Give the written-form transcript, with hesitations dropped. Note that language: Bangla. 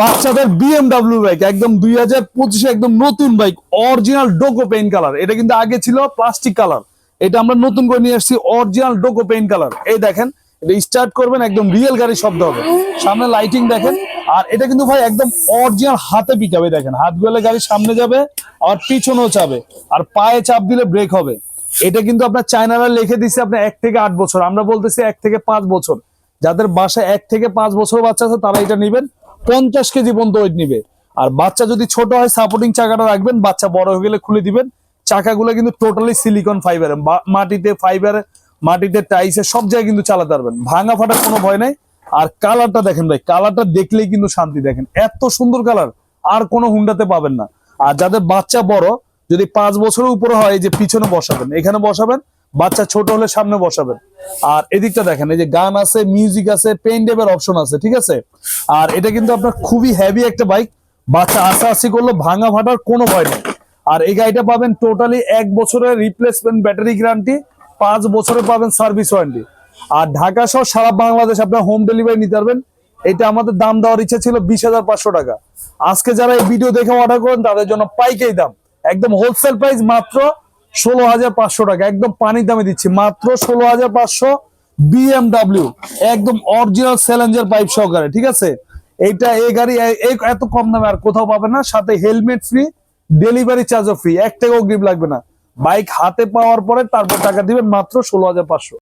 বাচ্চাদের বিএমডাব্লিউ বাইক একদম 2025 একদম নতুন বাইক, অরিজিনাল ডোকো পেইন্ট কালার। এটা কিন্তু আগে ছিল প্লাস্টিক কালার, এটা আমরা নতুন করে নিয়ে আসছি অরিজিনাল ডোকো পেইন্ট কালার। এই দেখেন, এটা স্টার্ট করবেন একদম রিয়েল গাড়ির শব্দ হবে, সামনে লাইটিং দেখেন। আর এটা কিন্তু ভাই একদম অরিজিনাল হাতে পিকাবে, দেখেন হাত গুলো গাড়ির সামনে যাবে আর পিছনেও যাবে, আর পায়ে চাপ দিলে ব্রেক হবে। এটা কিন্তু আপনার চায়নারা লিখে দিচ্ছে আপনার 1 থেকে 8 বছর, আমরা বলতেছি 1 থেকে 5 বছর। যাদের বাসায় 1 থেকে 5 বছর বাচ্চা আছে তারা এটা নিবেন, 50 কেজি পর্যন্ত ওয়েট নিবে। আর বাচ্চা যদি ছোট হয় সাপোর্টিং চাকাটা রাখবেন, বাচ্চা বড় হয়ে গেলে খুলে দিবেন। চাকাগুলো কিন্তু টোটালি সিলিকন ফাইবার, মাটিতে ফাইবার, মাটিতে টাইসে সব জায়গায় কিন্তু চালাতে পারবেন, ভাঙা ফাটার কোনো ভয় নাই। আর কালারটা দেখেন ভাই, কালারটা দেখলেই কিন্তু শান্তি, দেখেন এত সুন্দর কালার আর কোনো হুন্ডাতে পাবেন না। আর যাদের বাচ্চা বড়, যদি 5 বছরের উপরে হয়, যে পিছনে বসাবেন, এখানে বসাবেন, বাচ্চা ছোট হলে সামনে বসাবেন। আর এদিকটা দেখেন, এই যে গান আছে, মিউজিক আছে, পেন ডেপের অপশন আছে, ঠিক আছে। আর এটা কিন্তু আপনার খুবই হেভি একটা বাইক, বাচ্চা আসাআসি করলে ভাঙা ফাটার কোনো ভয় নেই। আর এই গাড়িটা পাবেন টোটালি 1 বছরের রিপ্লেসমেন্ট ব্যাটারি গ্যারান্টি, 5 বছরে পাবেন সার্ভিস ওয়ারেন্টি। আর ঢাকা সহ সারা বাংলাদেশ আপনার হোম ডেলিভারি নিতে পারবেন। এটা আমাদের দাম দেওয়ার ইচ্ছা ছিল 20,500 টাকা। আজকে যারা এই ভিডিও দেখে অর্ডার করেন তাদের জন্য পাইকারি দাম, একদম হোলসেল প্রাইস মাত্র 16,500 টাকা, একদম পানির দামে দিচ্ছি মাত্র 16,500। বিএমডাব্লিউ একদম অরিজিনাল চ্যালেঞ্জার পাইপ সহকারে, ঠিক আছে। এইটা এই গাড়ি এত কম দামে আর কোথাও পাবেন না, সাথে হেলমেট ফ্রি, ডেলিভারি চার্জও ফ্রি, 1 টাকাও অগ্রিম লাগবে না। বাইক হাতে পাওয়ার পরে তারপর টাকা দিবেন, মাত্র 16,500।